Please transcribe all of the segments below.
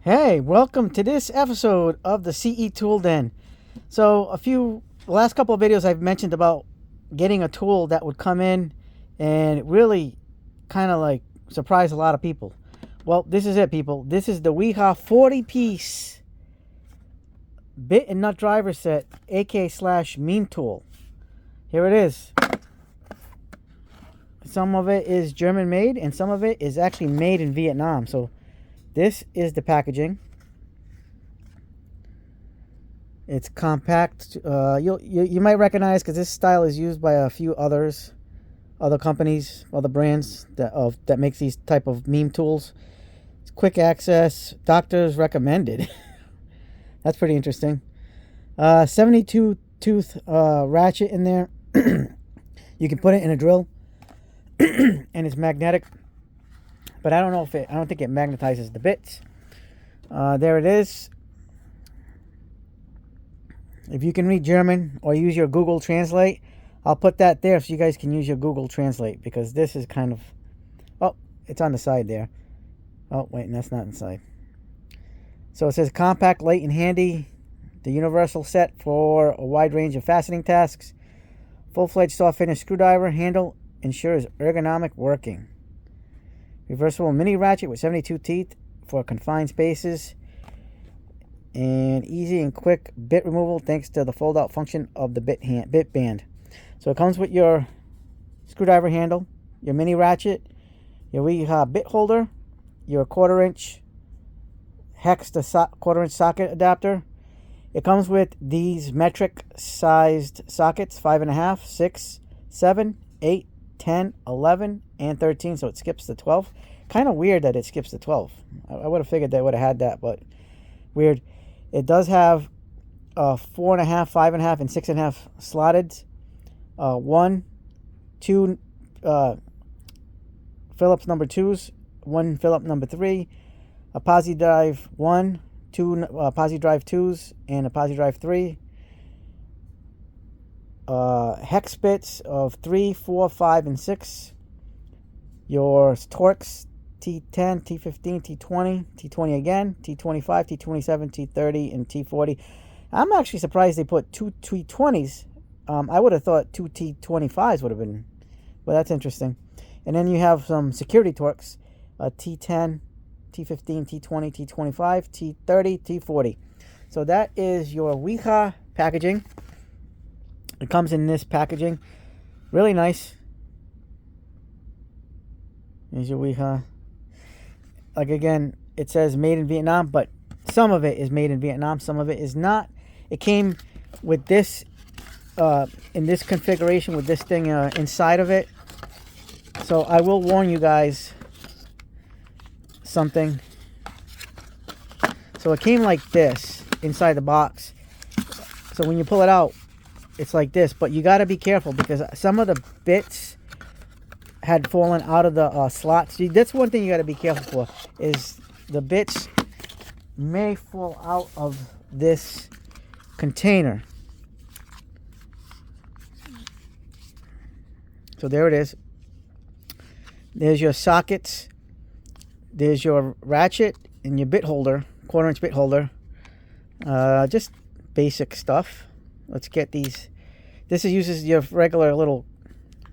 Hey, welcome to this episode of the CE Tool Den. So the last couple of videos I've mentioned about getting a tool that would come in and it really kind of like surprise a lot of people. Well, this is it, people. This is the Wiha 40-piece bit and nut driver set, AK/meme tool. Here it is. Some of it is German made and some of it is actually made in Vietnam. So this is the packaging. It's compact. You might recognize because this style is used by a few other companies, other brands that makes these type of meme tools. It's quick access. Doctors recommended. That's pretty interesting. 72 tooth ratchet in there. You can put it in a drill, and it's magnetic. But I don't think it magnetizes the bits. There it is. If you can read German or use your Google Translate, I'll put that there so you guys can use your Google Translate, because this is kind of... Oh, it's on the side there. Oh, wait, that's not inside. So it says compact, light, and handy. The universal set for a wide range of fastening tasks. Full-fledged soft finish screwdriver handle ensures ergonomic working. Reversible mini ratchet with 72 teeth for confined spaces. And easy and quick bit removal thanks to the fold-out function of the bit band. So it comes with your screwdriver handle, your mini ratchet, your Wiha bit holder, your 1/4-inch hex to 1/4-inch socket adapter. It comes with these metric sized sockets, 5.5, 6, 7, 8, 10, 11, and 13, so it skips the 12. Kind of weird that it skips the 12. I would have figured they would have had that, but weird. It does have 4.5, 5.5, and 6.5 slotted. 1, 2 Phillips number 2s, 1 Phillips number 3, a posi drive 1, 2 posi drive 2s, and a posi drive 3. Hex bits of 3, 4, 5, and 6. Your Torx T10, T15, T20, T20 again, T25, T27, T30, and T40. I'm actually surprised they put 2 T20s. I would have thought 2 T25s would have been, but that's interesting. And then you have some security Torx, T10, T15, T20, T25, T30, T40. So that is your Wiha packaging. It comes in this packaging. Really nice. Here's your Wiha. Like, again, it says made in Vietnam, but some of it is made in Vietnam, some of it is not. It came with this, in this configuration, with this thing inside of it. So I will warn you guys something. So it came like this inside the box. So when you pull it out, it's like this, but you got to be careful because some of the bits had fallen out of the slots. See, that's one thing you got to be careful for, is the bits may fall out of this container. So there it is. There's your sockets. There's your ratchet and your bit holder, 1/4-inch bit holder. Just basic stuff. Let's get these. This uses your regular little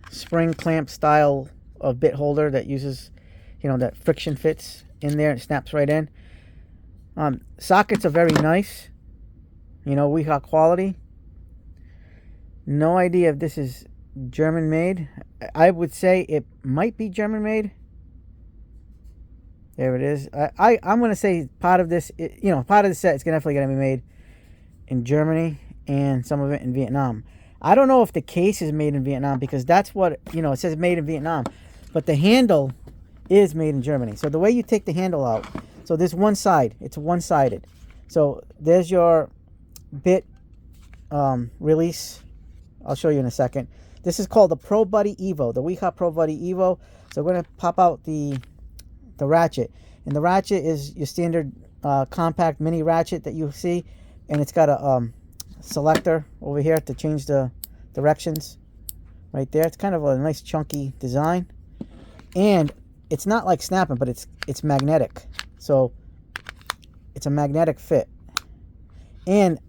spring clamp style of bit holder that uses, that friction fits in there and snaps right in. Sockets are very nice. Wiha quality. No idea if this is German made. I would say it might be German made. There it is. I'm going to say part of this, part of the set is definitely going to be made in Germany and some of it in Vietnam. I don't know if the case is made in Vietnam because that's what, it says made in Vietnam. But the handle is made in Germany. So the way you take the handle out, so there's one side. It's one-sided. So there's your bit release. I'll show you in a second. This is called the PRO Buddy EVO, the Wiha PRO Buddy EVO. So we're going to pop out the ratchet. And the ratchet is your standard compact mini ratchet that you see. And it's got a selector over here to change the directions right there. It's kind of a nice chunky design, and it's not like snapping, but it's magnetic. So it's a magnetic fit. And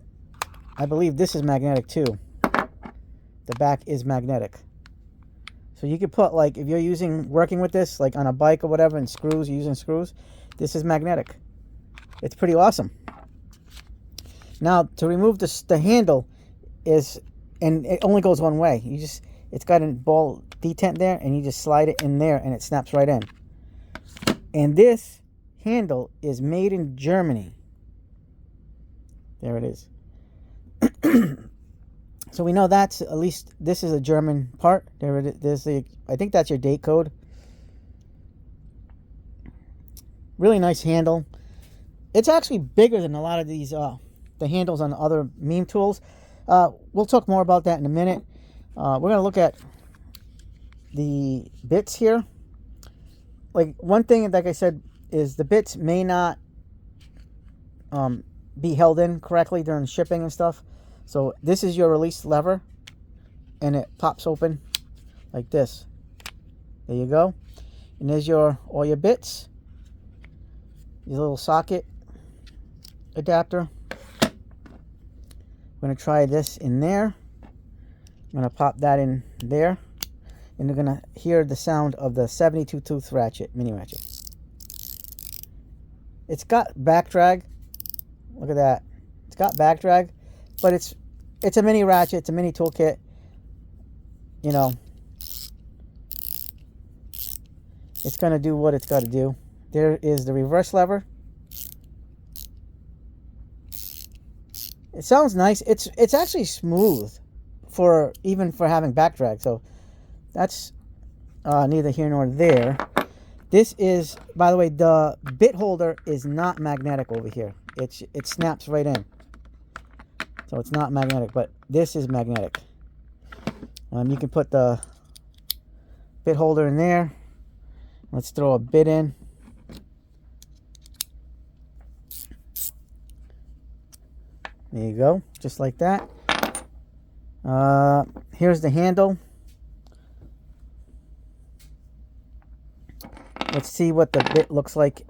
I believe this is magnetic too. The back is magnetic. So you could put, like, if you're working with this, like on a bike or whatever, and screws, you're using screws, this is magnetic. It's pretty awesome. Now, to remove the handle is, and it only goes one way. It's got a ball detent there, and you just slide it in there, and it snaps right in. And this handle is made in Germany. There it is. So we know that's, at least this is a German part. There it is. I think that's your date code. Really nice handle. It's actually bigger than a lot of these the handles on other meme tools. We'll talk more about that in a minute. We're going to look at the bits here. Like, one thing, like I said, is the bits may not be held in correctly during shipping and stuff. So this is your release lever, and it pops open like this. There you go. And there's all your bits. Your little socket adapter. I'm going to try this in there. I'm going to pop that in there. And you're going to hear the sound of the 72 tooth ratchet, mini ratchet. It's got back drag. Look at that. It's got back drag, but it's a mini ratchet. It's a mini toolkit. You know, it's going to do what it's got to do. There is the reverse lever. It sounds nice. It's actually smooth even for having back drag. So that's neither here nor there. This is, by the way, the bit holder is not magnetic over here. It snaps right in. So it's not magnetic, but this is magnetic. You can put the bit holder in there. Let's throw a bit in. There you go, just like that. Here's the handle. Let's see what the bit looks like.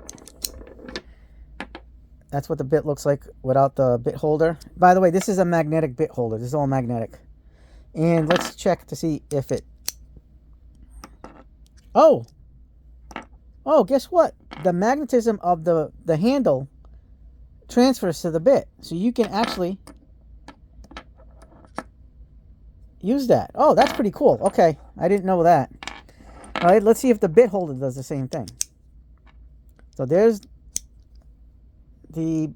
That's what the bit looks like without the bit holder. By the way, this is a magnetic bit holder. This is all magnetic. And let's check to see if it... Oh, guess what? The magnetism of the handle transfers to the bit. So you can actually use that. Oh, that's pretty cool. Okay, I didn't know that. All right, let's see if the bit holder does the same thing. So there's the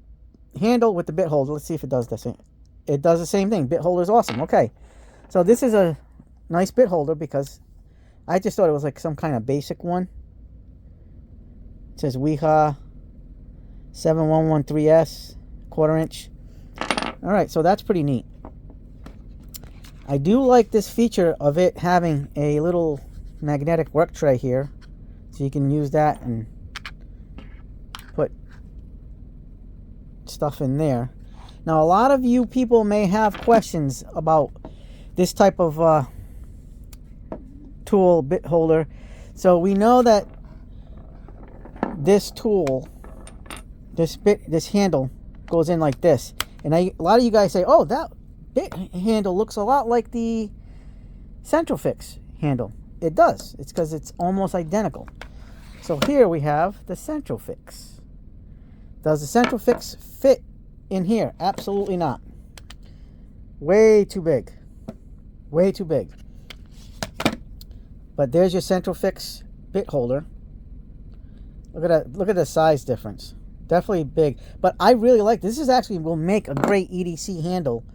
handle with the bit holder. Let's see if it does the same. It does the same thing. Bit holder is awesome. Okay, so this is a nice bit holder because I just thought it was like some kind of basic one. It says Wiha 7113S, 1/4 inch. All right, so that's pretty neat. I do like this feature of it having a little magnetic work tray here, so you can use that and put stuff in there. Now, a lot of you people may have questions about this type of tool, bit holder. So we know that this tool, this handle goes in like this, and a lot of you guys say, oh, that bit handle looks a lot like the Central Fix handle. It does. It's because it's almost identical. So here we have the Central Fix. Does the Central Fix fit in here? Absolutely not. Way too big. Way too big. But there's your Central Fix bit holder. Look at that. Look at the size difference. Definitely big. But I really like this. This is actually will make a great EDC handle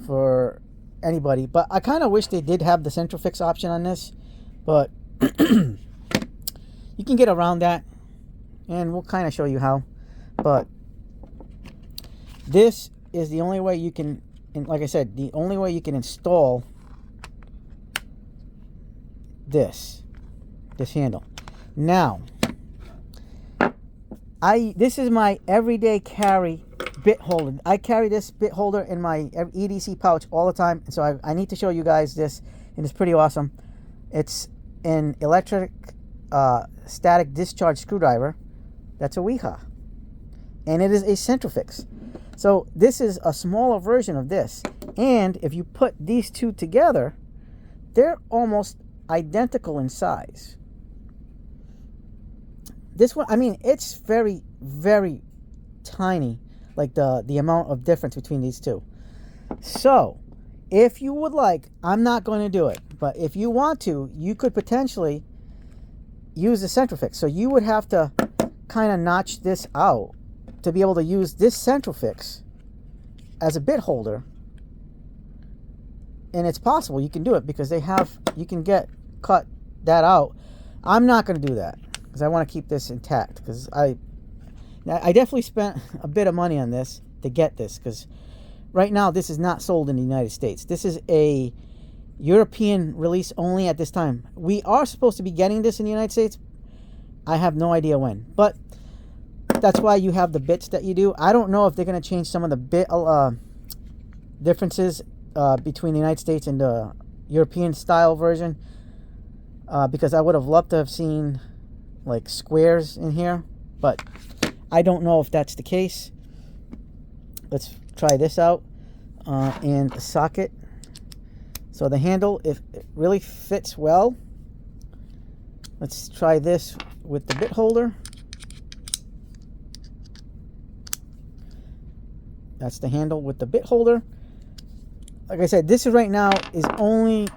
for anybody. But I kind of wish they did have the Central Fix option on this. But you can get around that, and we'll kind of show you how. But this is the only way you can, and like I said, the only way you can install this handle. Now, this is my everyday carry bit holder. I carry this bit holder in my EDC pouch all the time, so I need to show you guys this, and it's pretty awesome. It's an electric static discharge screwdriver. That's a Wiha. And it is a Centrifix. So this is a smaller version of this. And if you put these two together, they're almost identical in size. This one, I mean, it's very, very tiny, like the amount of difference between these two. So if you would like, I'm not going to do it, but if you want to, you could potentially use the Centrifix. So you would have to kind of notch this out to be able to use this Centrifix as a bit holder. And it's possible you can do it because they have, you can cut that out. I'm not going to do that because I want to keep this intact, because I definitely spent a bit of money on this to get this, because right now this is not sold in the United States. This is a European release only at this time. We are supposed to be getting this in the United States. I have no idea when, but that's why you have the bits that you do. I don't know if they're going to change some of the bit differences between the United States and the European style version, because I would have loved to have seen like squares in here, but I don't know if that's the case. Let's try this out. And the socket. So the handle, if it really fits well. Let's try this with the bit holder. That's the handle with the bit holder. Like I said, this is right now is only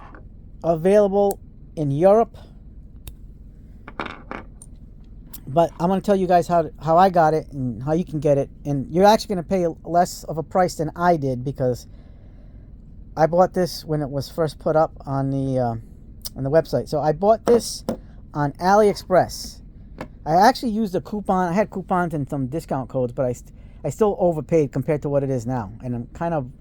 available in Europe. But I'm going to tell you guys how I got it and how you can get it. And you're actually going to pay less of a price than I did, because I bought this when it was first put up on the website. So I bought this on AliExpress. I actually used a coupon. I had coupons and some discount codes, but I still overpaid compared to what it is now. And I'm kind of,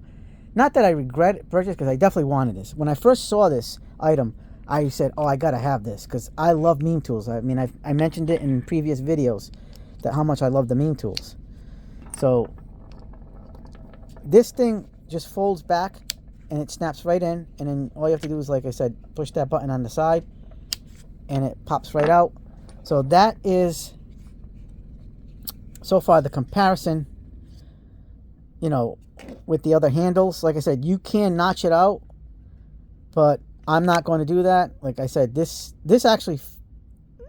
not that I regret purchase, because I definitely wanted this. When I first saw this item, I said, oh, I gotta have this, because I love meme tools. I mean, I mentioned it in previous videos, that how much I love the meme tools. So this thing just folds back and it snaps right in, and then all you have to do is, like I said, push that button on the side and it pops right out. So that is so far the comparison, you know, with the other handles. Like I said, you can notch it out, but I'm not going to do that. Like I said, this actually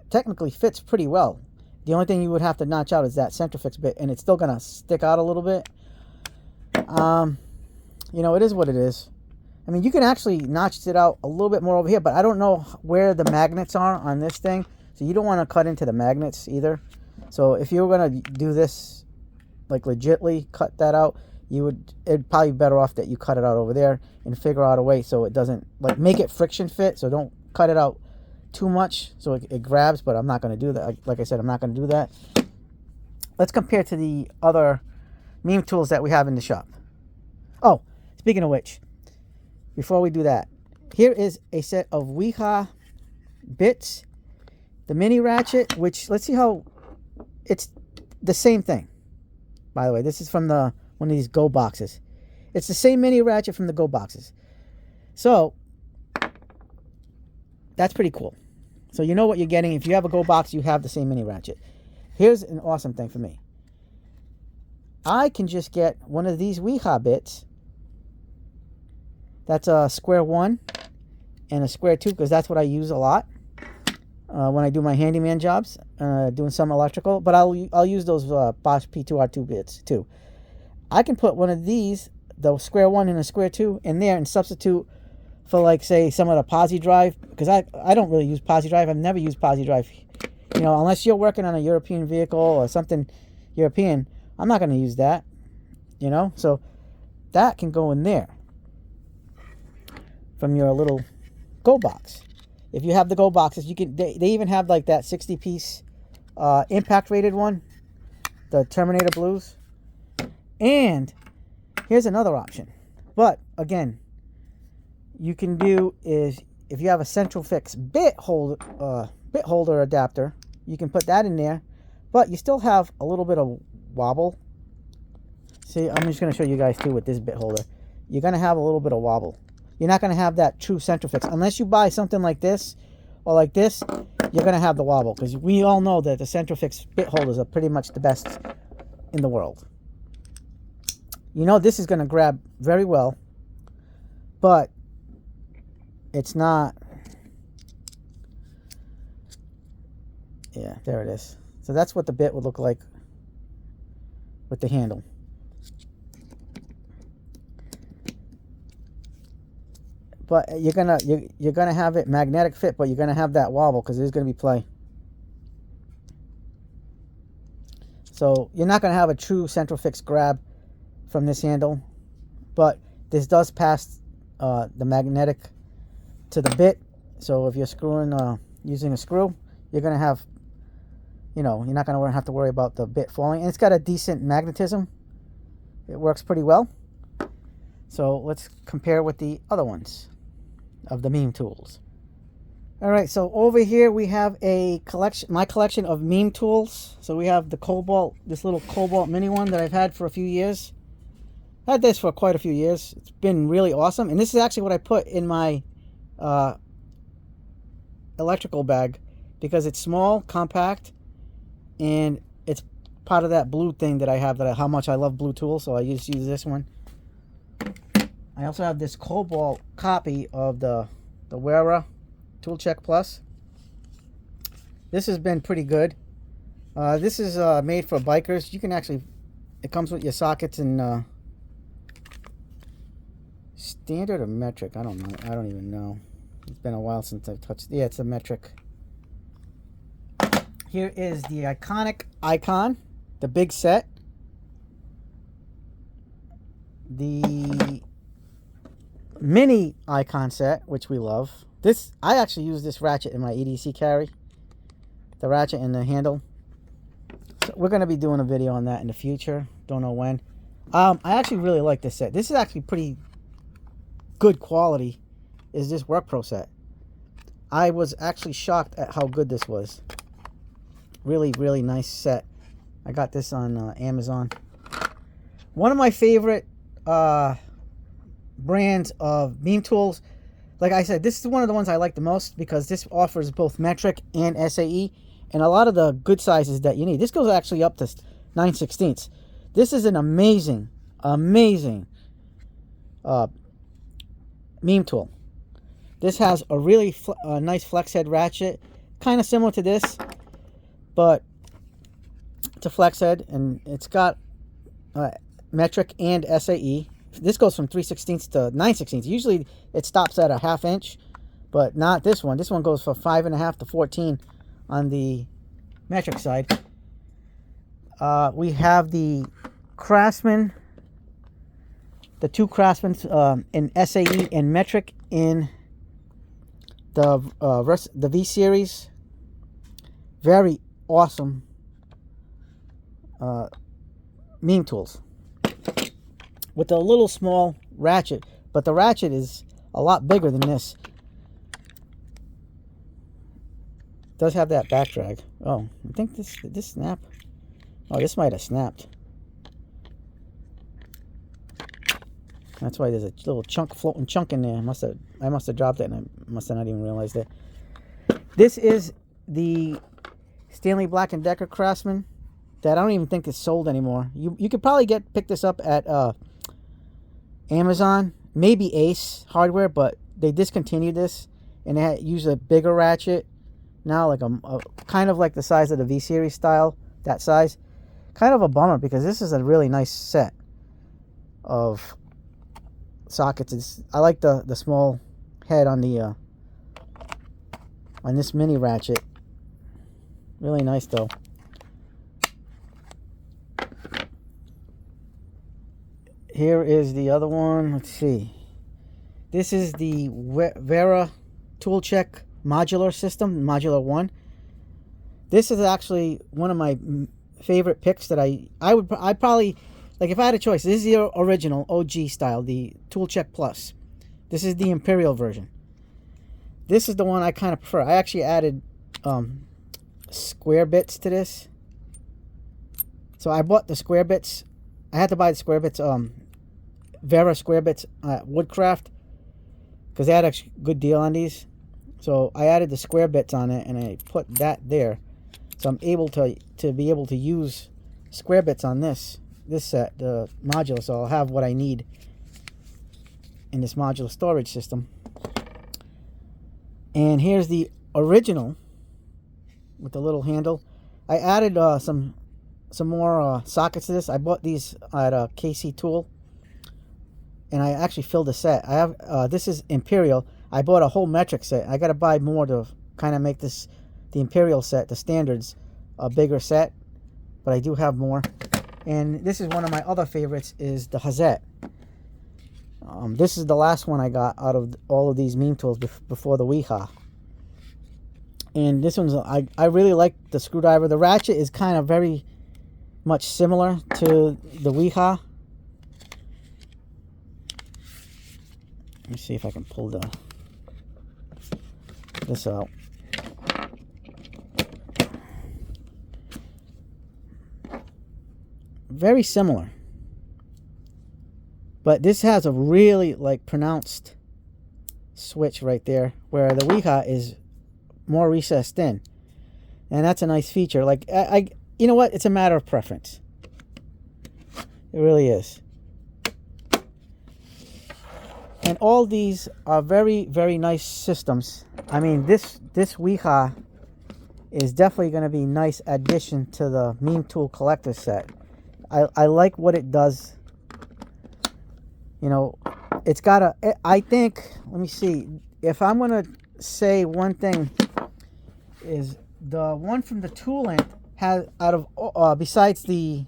technically fits pretty well. The only thing you would have to notch out is that Centrifix bit, and it's still going to stick out a little bit. You know, it is what it is. I mean, you can actually notch it out a little bit more over here, but I don't know where the magnets are on this thing. So you don't want to cut into the magnets either. So if you were going to do this, like legitly cut that out, it'd probably be better off that you cut it out over there and figure out a way so it doesn't, like, make it friction fit. So don't cut it out too much so it grabs, but I'm not going to do that. Like I said, I'm not going to do that. Let's compare to the other meme tools that we have in the shop. Oh, speaking of which, before we do that, here is a set of Wiha bits. The mini ratchet, which, let's see how, it's the same thing. By the way, this is from one of these Go boxes. It's the same mini ratchet from the Go boxes. So that's pretty cool. So you know what you're getting. If you have a Go box, you have the same mini ratchet. Here's an awesome thing for me. I can just get one of these Wiha bits. That's a square 1 and a square 2, because that's what I use a lot when I do my handyman jobs, doing some electrical. But I'll use those Bosch P2R2 bits too. I can put one of these, the square 1 and a square 2, in there and substitute for, like, say, some of the posi drive, because I don't really use posi drive. I've never used posi drive. You know, unless you're working on a European vehicle or something European, I'm not going to use that. You know, so that can go in there from your little Go box. If you have the Go boxes, you can. They even have like that 60-piece impact rated one, the Terminator Blues. And here's another option. But again, you can do is, if you have a Centrifix bit holder adapter, you can put that in there, but you still have a little bit of wobble. See, I'm just going to show you guys too with this bit holder. You're going to have a little bit of wobble. You're not going to have that true Centrifix unless you buy something like this or like this. you're going to have the wobble, because we all know that the Centrofix bit holders are pretty much the best in the world. You know this is going to grab very well, but it's not. Yeah, there it is. So that's what the bit would look like with the handle. But you're gonna have it magnetic fit, but you're gonna have that wobble because there's gonna be play. So you're not gonna have a true Centrofix grab from this handle, but this does pass the magnetic to the bit. So if you're screwing using a screw, you're gonna have, you know, you're not gonna have to worry about the bit falling. And it's got a decent magnetism. It works pretty well. So let's compare with the other ones of the meme tools. All right, so over here we have a collection, my collection of meme tools. So we have the Cobalt, this little Cobalt mini one that I've had for a few years. I had this for quite a few years. It's been really awesome. And this is actually what I put in my electrical bag because it's small, compact, and it's part of that blue thing that I have, how much I love blue tools, so I just use this one. I also have this Cobalt copy of the Wiha Tool Check Plus. This has been pretty good. This is made for bikers. You can actually, it comes with your sockets in standard or metric. I don't know. I don't even know. It's been a while since I've touched. Yeah, it's a metric. Here is the iconic icon, the big set. The mini icon set, which we love. This, I actually use this ratchet in my EDC carry. The ratchet and the handle. So we're going to be doing a video on that in the future. Don't know when. I actually really like this set. This is actually pretty good quality. Is this Work Pro set. I was actually shocked at how good this was. Really, really nice set. I got this on Amazon. One of my favorite brands of meme tools. Like I said, this is one of the ones I like the most because this offers both metric and SAE and a lot of the good sizes that you need. This goes actually up to 9/16. This is an amazing, amazing meme tool. This has a really nice flex head ratchet, kind of similar to this, but it's a flex head, and it's got metric and SAE. This goes from 3/16 to 9/16. Usually it stops at a 1/2 inch, but not this one. This one goes from 5.5 to 14 on the metric side. We have the Craftsman, the two Craftsmans in SAE and metric in the V series. Very awesome meme tools with a little small ratchet, but the ratchet is a lot bigger than this. It does have that back drag. Oh, I think this snap. Oh, this might have snapped. That's why there's a little floating chunk in there. I must have dropped it, and I must have not even realized it. This is the Stanley Black & Decker Craftsman that I don't even think is sold anymore. You could probably pick this up at Amazon, maybe Ace Hardware, but they discontinued this, and they use a bigger ratchet now, like a kind of like the size of the V series style, that size. Kind of a bummer because this is a really nice set of sockets. I like the small head on the on this mini ratchet. Really nice though. Here is the other one. Let's see. This is the Wiha Tool Check modular system, modular 1. This is actually one of my favorite picks that I'd probably, like, if I had a choice. This is the original OG style, the Tool Check Plus. This is the Imperial version. This is the one I kind of prefer. I actually added square bits to this. So I bought the square bits. I had to buy the square bits, Wiha square bits at Woodcraft, because they had a good deal on these. So I added the square bits on it, and I put that there. So I'm able to be able to use square bits on this set, the modular. So I'll have what I need in this modular storage system. And here's the original with the little handle. I added some more sockets to this. I bought these at a KC Tool, and I actually filled the set. I have this is Imperial. I bought a whole metric set. I got to buy more to kind of make this the Imperial set, the standards, a bigger set. But I do have more. And this is one of my other favorites, is the Hazette. This is the last one I got out of all of these meme tools before the Wiha. And this one's, I really like the screwdriver. The ratchet is kind of very much similar to the Wiha. Let me see if I can pull this out. Very similar. But this has a really like pronounced switch right there, where the Wiha is more recessed in. And that's a nice feature. Like you know what? It's a matter of preference. It really is. And all these are very, very nice systems. I mean, this Wiha is definitely going to be a nice addition to the meme tool collector set. I like what it does. You know, it's got a, I think, let me see, if I'm going to say one thing, is the one from the Toolant has, out of, besides the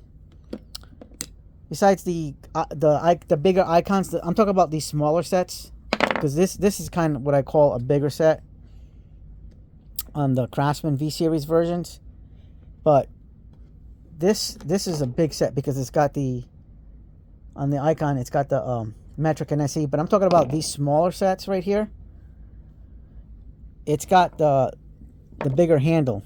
bigger icons, I'm talking about these smaller sets, because this is kind of what I call a bigger set on the Craftsman V-Series versions. But this is a big set, because it's got the, on the icon, it's got the metric and SE. But I'm talking about these smaller sets right here. It's got the bigger handle.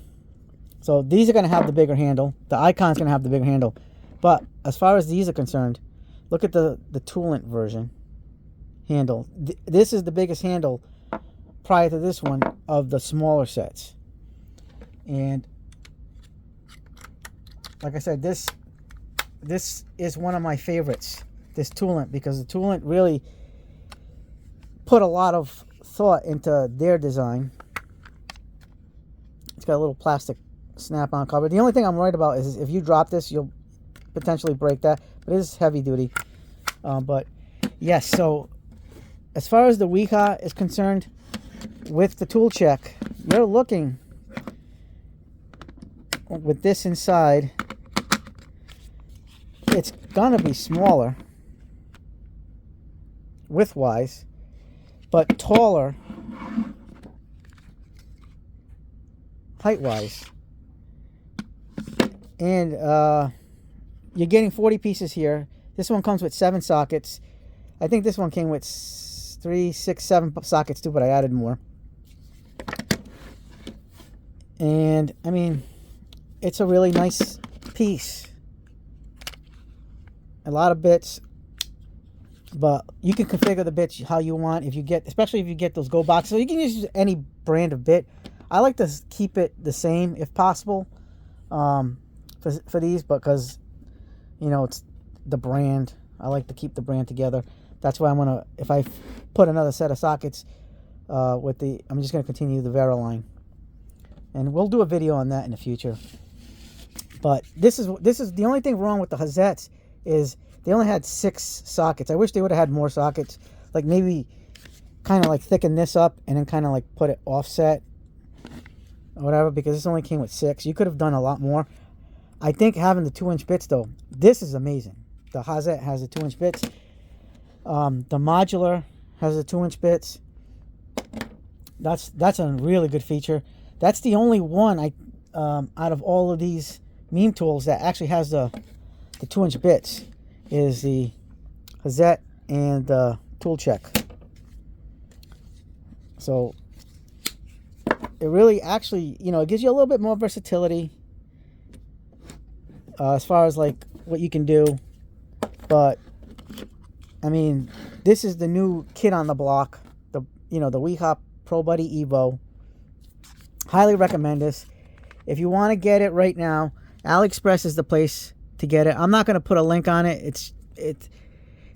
So these are going to have the bigger handle. The icon's going to have the bigger handle. But as far as these are concerned, look at the Toolant version handle. This is the biggest handle prior to this one of the smaller sets. And like I said, this is one of my favorites, this Toolant, because the Toolant really put a lot of thought into their design. It's got a little plastic snap-on cover. The only thing I'm worried about is if you drop this, you'll potentially break that. But it is heavy duty. But yes, so as far as the Wiha is concerned, with the tool check, you're looking with this inside. It's gonna be smaller width-wise, but taller height-wise. And you're getting 40 pieces here. This one comes with 7 sockets. I think this one came with 3, 6, 7 sockets too, but I added more. And I mean, it's a really nice piece. A lot of bits, but you can configure the bits how you want. If you get, especially if you get those Go boxes, so you can use any brand of bit. I like to keep it the same if possible for these, because you know it's the brand. I like to keep the brand together. That's why I'm gonna, if I put another set of sockets with the, I'm just gonna continue the Vera line, and we'll do a video on that in the future. But this is the only thing wrong with the Hazettes is they only had 6 sockets. I wish they would have had more sockets. Like maybe kind of like thicken this up and then kind of like put it offset or whatever, because this only came with 6. You could have done a lot more. I think having the 2-inch bits though, this is amazing. The Hazette has the 2-inch bits. The modular has the 2-inch bits. That's a really good feature. That's the only one out of all of these meme tools that actually has the 2-inch bits, is the Hazette and the Tool Check. So it really actually, you know, it gives you a little bit more versatility as far as like what you can do. But I mean, this is the new kid on the block. The Wiha Pro Buddy EVO. Highly recommend this. If you want to get it right now, AliExpress is the place to get it. I'm not going to put a link on it.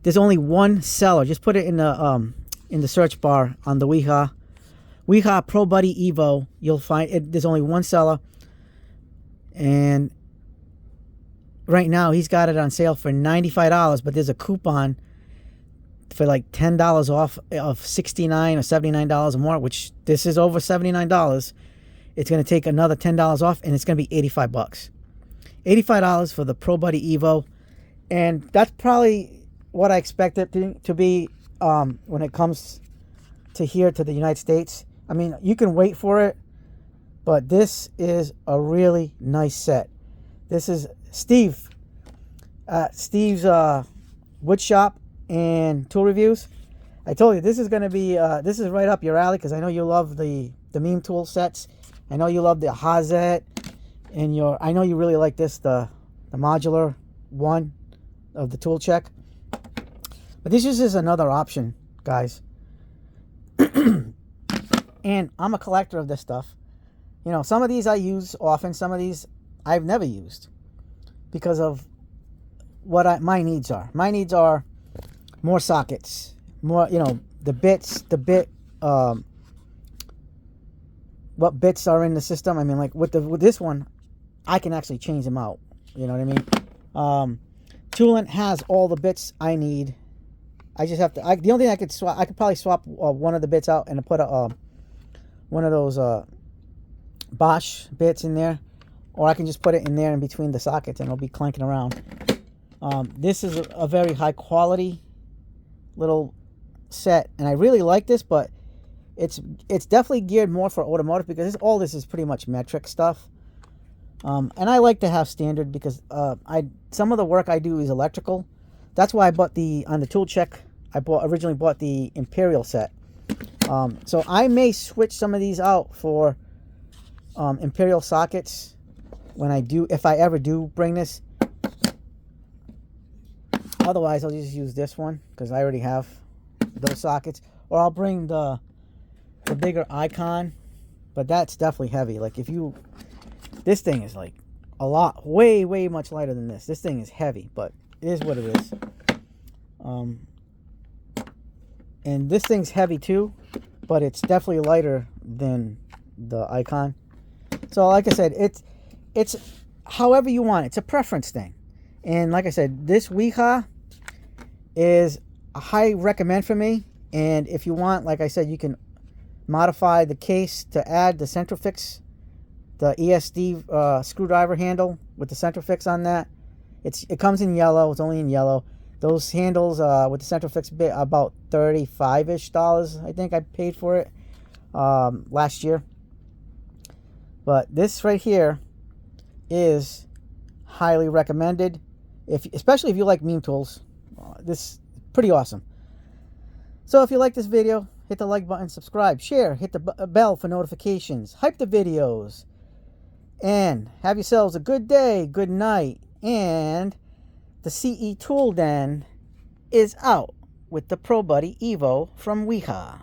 There's only one seller. Just put it in the search bar on the Wiha Pro Buddy EVO. You'll find it. There's only one seller, and right now he's got it on sale for $95, but there's a coupon for like $10 off of $69 or $79 or more, which this is over $79. It's going to take another $10 off, and it's going to be 85 bucks. $85 for the Pro Buddy EVO, and that's probably what I expect it to be when it comes to here to the United States. I mean, you can wait for it, but this is a really nice set. This is Steve's wood shop and tool reviews. I told you this is going to be this is right up your alley, because I know you love the meme tool sets. I know you love the Hazet, and I know you really like this, the modular one of the tool check. But this is just another option, guys. And I'm a collector of this stuff. You know, some of these I use often, some of these I've never used because of what my needs are. My needs are more sockets, more, you know, what bits are in the system. I mean, like with this one, I can actually change them out. You know what I mean? Toolant has all the bits I need. I just have to. The only thing I could swap, I could probably swap one of the bits out and put one of those Bosch bits in there, or I can just put it in there in between the sockets, and it'll be clanking around. This is a very high quality little set, and I really like this, but it's definitely geared more for automotive, because all this is pretty much metric stuff. And I like to have standard, because some of the work I do is electrical. That's why I bought on the tool check. I originally bought the Imperial set. So I may switch some of these out for Imperial sockets if I ever do bring this. Otherwise, I'll just use this one, because I already have those sockets. Or I'll bring the bigger icon, but that's definitely heavy. Like this thing is like a lot, way much lighter than this. This thing is heavy, but it is what it is. And this thing's heavy too, but it's definitely lighter than the icon. So like I said, it's however you want. It's a preference thing. And like I said, this Wiha is a high recommend for me. And if you want, like I said, you can modify the case to add the Centrifix, the ESD screwdriver handle with the Centrifix on that. It comes in yellow. It's only in yellow. Those handles with the Centrifix bit are about $35-ish. I think I paid for it last year. But this right here is highly recommended, especially if you like meme tools. This is pretty awesome. So if you like this video, hit the like button, subscribe, share, hit the bell for notifications, hype the videos, and have yourselves a good day, good night. And the CE Tool Den is out with the Pro Buddy EVO from Wiha.